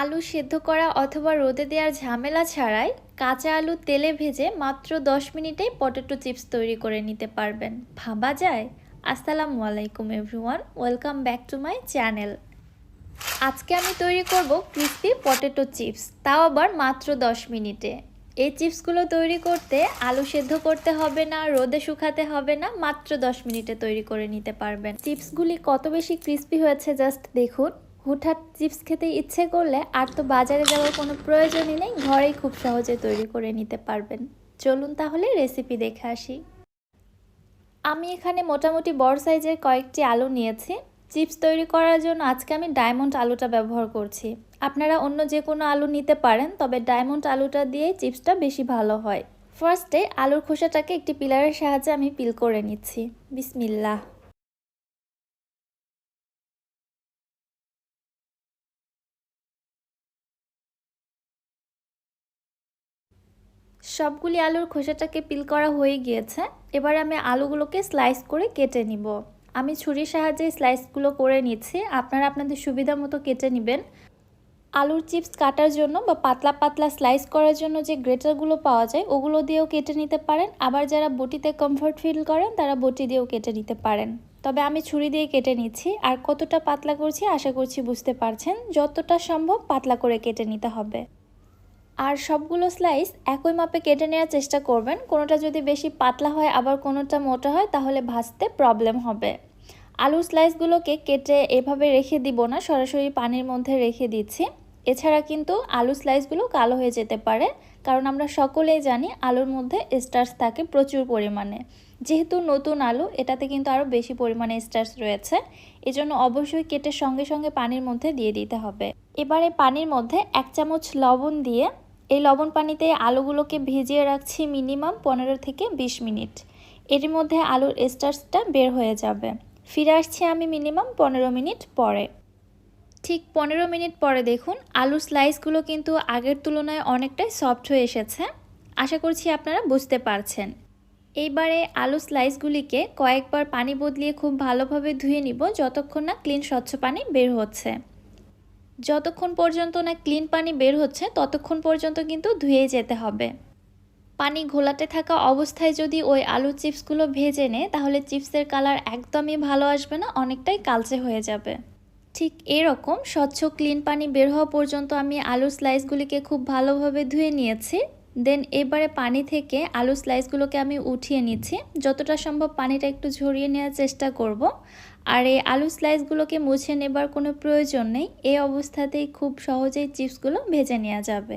আলু সেদ্ধ করা অথবা রোদে দেওয়ার ঝামেলা ছাড়াই কাঁচা আলু তেলে ভেজে মাত্র 10 মিনিটেই পটেটো চিপস তৈরি করে নিতে পারবেন। ভাবা যায়? আসসালামু আলাইকুম everyone, welcome back to my channel. আজকে আমি তৈরি করব ক্রিস্পি পটেটো চিপস, তাও আবার মাত্র 10 মিনিটে। এই চিপসগুলো তৈরি করতে আলু সেদ্ধ করতে হবে না, রোদে শুকাতে হবে না, মাত্র 10 মিনিটে তৈরি করে নিতে পারবেন। চিপসগুলি কত বেশি ক্রিস্পি হয়েছে জাস্ট দেখুন। হুটহাট চিপস খেতে ইচ্ছে করলে আর তো বাজারে যাওয়ার কোনো প্রয়োজনই নেই, ঘরেই খুব সহজে তৈরি করে নিতে পারবেন। চলুন তাহলে রেসিপি দেখে আসি। আমি এখানে মোটামুটি বড় সাইজের কয়েকটি আলু নিয়েছি। চিপস তৈরি করার জন্য আজকে আমি ডায়মন্ড আলুটা ব্যবহার করছি। আপনারা অন্য যে কোনো আলু নিতে পারেন, তবে ডায়মন্ড আলুটা দিয়ে চিপসটা বেশি ভালো হয়। ফার্স্টে আলুর খোসাটাকে একটি পিলারের সাহায্যে আমি পিল করে নিচ্ছি। বিসমিল্লাহ। সবগুলি আলুর খোসাটাকে পিল করা হয়ে গিয়েছে। এবার আমি আলুগুলোকে স্লাইস করে কেটে নিব। আমি ছুরির সাহায্যে স্লাইসগুলো করে নিচ্ছি, আপনারা আপনাদের সুবিধা মতো কেটে নেবেন। আলুর চিপস কাটার জন্য বা পাতলা পাতলা স্লাইস করার জন্য যে গ্রেটারগুলো পাওয়া যায় ওগুলো দিয়েও কেটে নিতে পারেন। আবার যারা বটিতে কমফর্ট ফিল করেন তারা বটি দিয়েও কেটে নিতে পারেন। তবে আমি ছুরি দিয়ে কেটে নিচ্ছি। আর কতটা পাতলা করছি আশা করছি বুঝতে পারছেন। যতটা সম্ভব পাতলা করে কেটে নিতে হবে। আর সবগুলো স্লাইস একই মাপে কেটে নেওয়ার চেষ্টা করবেন। কোনোটা যদি বেশি পাতলা হয় আবার কোনোটা মোটা হয় তাহলে ভাজতে প্রবলেম হবে। আলুর স্লাইসগুলোকে কেটে এভাবে রেখে দিব না, সরাসরি পানির মধ্যে রেখে দিচ্ছি। এছাড়া কিন্তু আলু স্লাইসগুলো কালো হয়ে যেতে পারে, কারণ আমরা সকলেই জানি আলুর মধ্যে স্টার্চ থাকে প্রচুর পরিমাণে। যেহেতু নতুন আলু, এটাতে কিন্তু আরও বেশি পরিমাণে স্টার্চ রয়েছে। এজন্য অবশ্যই কেটে সঙ্গে সঙ্গে পানির মধ্যে দিয়ে দিতে হবে। এবারে পানির মধ্যে 1 চামচ লবণ দিয়ে এই লবণ পানিতে আলুগুলোকে ভিজিয়ে রাখছি মিনিমাম 15 থেকে 20 মিনিট। এর মধ্যে আলুর স্টার্চটা বের হয়ে যাবে। ফিরে আসছি আমি মিনিমাম 15 মিনিট পরে। ঠিক 15 মিনিট পরে দেখুন আলুর স্লাইসগুলো কিন্তু আগের তুলনায় অনেকটাই সফট হয়ে এসেছে। আশা করছি আপনারা বুঝতে পারছেন। এইবারে আলু স্লাইসগুলিকে কয়েকবার পানি বদলিয়ে খুব ভালোভাবে ধুয়ে নিব, যতক্ষণ না ক্লিন স্বচ্ছ পানি বের হচ্ছে। যতক্ষণ পর্যন্ত না ক্লিন পানি বের হচ্ছে ততক্ষণ পর্যন্ত কিন্তু ধুয়ে যেতে হবে। পানি ঘোলাতে থাকা অবস্থায় যদি ওই আলুর চিপসগুলো ভেজে নেয় তাহলে চিপসের কালার একদমই ভালো আসবে না, অনেকটাই কালচে হয়ে যাবে। ঠিক এরকম স্বচ্ছ ক্লিন পানি বের হওয়া পর্যন্ত আমি আলুর স্লাইসগুলিকে খুব ভালোভাবে ধুয়ে নিয়েছি। দেন এবারে পানি থেকে আলু স্লাইসগুলোকে আমি উঠিয়ে নিচ্ছি। যতটা সম্ভব পানিটা একটু ঝরিয়ে নেওয়ার চেষ্টা করব। আর এই আলু স্লাইসগুলোকে মুছে নেবার কোনো প্রয়োজন নেই, এই অবস্থাতেই খুব সহজেই চিপসগুলো ভেজে নেওয়া যাবে।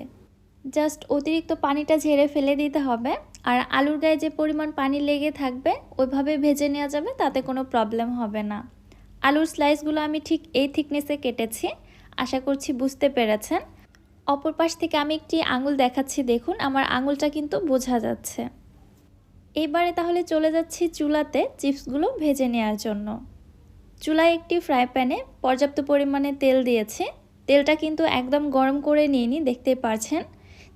জাস্ট অতিরিক্ত পানিটা ঝেড়ে ফেলে দিতে হবে। আর আলুর গায়ে যে পরিমাণ পানি লেগে থাকবে ওইভাবে ভেজে নেওয়া যাবে, তাতে কোনো প্রবলেম হবে না। আলুর স্লাইসগুলো আমি ঠিক এই থিকনেসে কেটেছি, আশা করছি বুঝতে পেরেছেন। অপর পাশ থেকে আমি একটি আঙুল দেখাচ্ছি, দেখুন আমার আঙুলটা কিন্তু বোঝা যাচ্ছে। এবারে তাহলে চলে যাচ্ছি চুলাতে চিপসগুলো ভেজে নেওয়ার জন্য। চুলায় একটি ফ্রাই প্যানে পর্যাপ্ত পরিমাণে তেল দিয়েছি। তেলটা কিন্তু একদম গরম করে নিইনি, দেখতেই পারছেন।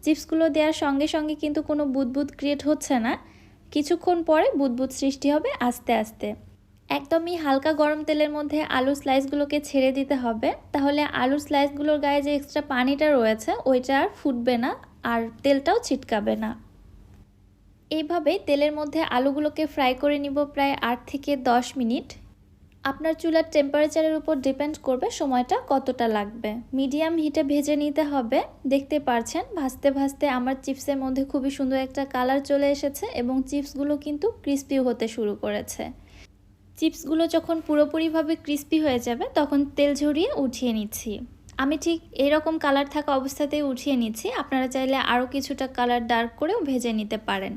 চিপসগুলো দেওয়ার সঙ্গে সঙ্গে কিন্তু কোনো বুদবুদ ক্রিয়েট হচ্ছে না, কিছুক্ষণ পরে বুদবুদ সৃষ্টি হবে আস্তে আস্তে। একদমই হালকা গরম তেলের মধ্যে আলু স্লাইসগুলোকে ছেড়ে দিতে হবে, তাহলে আলুর স্লাইসগুলোর গায়ে যে এক্সট্রা পানিটা রয়েছে ওইটা আর ফুটবে না, আর তেলটাও ছিটকাবে না। এইভাবে তেলের মধ্যে আলুগুলোকে ফ্রাই করে নিব প্রায় 8 থেকে 10 মিনিট। আপনার চুলার টেম্পারেচারের উপর ডিপেন্ড করবে সময়টা কতটা লাগবে। মিডিয়াম হিটে ভেজে নিতে হবে। দেখতে পারছেন ভাজতে ভাজতে আমার চিপসের মধ্যে খুবই সুন্দর একটা কালার চলে এসেছে এবং চিপসগুলো কিন্তু ক্রিস্পিও হতে শুরু করেছে। চিপসগুলো যখন পুরোপুরিভাবে ক্রিস্পি হয়ে যাবে তখন তেল ঝরিয়ে উঠিয়ে নিচ্ছি। আমি ঠিক এরকম কালার থাকা অবস্থাতেই উঠিয়ে নিচ্ছি, আপনারা চাইলে আরও কিছুটা কালার ডার্ক করেও ভেজে নিতে পারেন।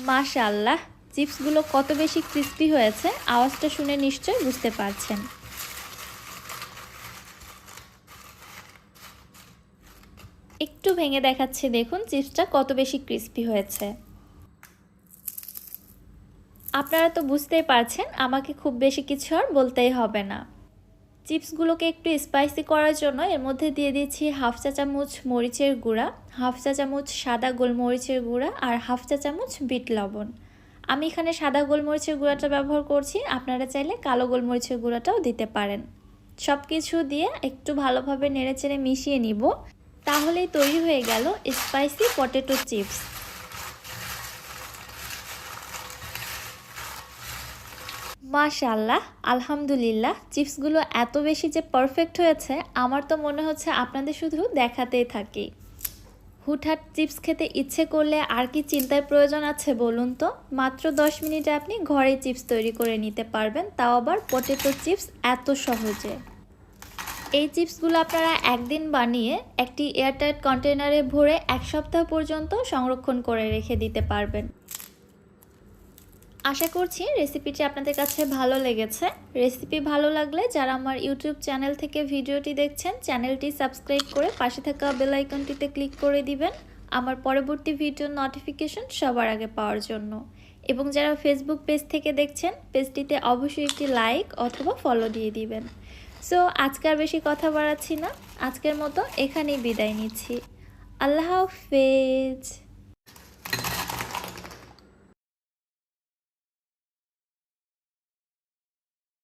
মাশাআল্লাহ, চিপসগুলো কত বেশি ক্রিস্পি হয়েছে আওয়াজটা শুনে নিশ্চয়ই বুঝতে পারছেন। একটু ভেঙে দেখাচ্ছি, দেখুন চিপসটা কত বেশি ক্রিস্পি হয়েছে। আপনারা তো বুঝতেই পারছেন, আমাকে খুব বেশি কিছু আর বলতেই হবে না। চিপসগুলোকে একটু স্পাইসি করার জন্য এর মধ্যে দিয়ে দিচ্ছি হাফ চা চামচ মরিচের গুঁড়া, হাফ চা চামচ সাদা গোলমরিচের গুঁড়া আর হাফ চা চামচ বিট লবণ। আমি এখানে সাদা গোলমরিচের গুঁড়াটা ব্যবহার করছি, আপনারা চাইলে কালো গোলমরিচের গুঁড়াটাও দিতে পারেন। সব কিছু দিয়ে একটু ভালোভাবে নেড়েচেড়ে মিশিয়ে নিব, তাহলেই তৈরি হয়ে গেল স্পাইসি পটেটো চিপস। মাশাআল্লাহ, আলহামদুলিল্লাহ, চিপসগুলো এত বেশি যে পারফেক্ট হয়েছে, আমার তো মনে হচ্ছে আপনাদের শুধু দেখাতেই থাকি। হুটহাট চিপস খেতে ইচ্ছে করলে আর কি চিন্তার প্রয়োজন আছে বলুন তো? মাত্র 10 মিনিটে আপনি ঘরে চিপস তৈরি করে নিতে পারবেন, তাও আবার পটেটো চিপস এত সহজে। এই চিপসগুলো আপনারা একদিন বানিয়ে একটি এয়ারটাইট কন্টেনারে ভরে 1 সপ্তাহ পর্যন্ত সংরক্ষণ করে রেখে দিতে পারবেন। আশা করছি রেসিপিটি আপনাদের কাছে ভালো লেগেছে। রেসিপি ভালো লাগলে যারা আমার ইউটিউব চ্যানেল থেকে ভিডিওটি দেখছেন, চ্যানেলটি সাবস্ক্রাইব করে পাশে থাকা বেল আইকনটিতে ক্লিক করে দিবেন আমার পরবর্তী ভিডিওর নোটিফিকেশন সবার আগে পাওয়ার জন্য। এবং যারা ফেসবুক পেজ থেকে দেখছেন, পেজটিতে অবশ্যই একটি লাইক অথবা ফলো দিয়ে দিবেন। সো আজকে আর বেশি কথা বাড়াচ্ছি না, আজকের মতো এখানেই বিদায় নিচ্ছি। আল্লাহ হাফেজ।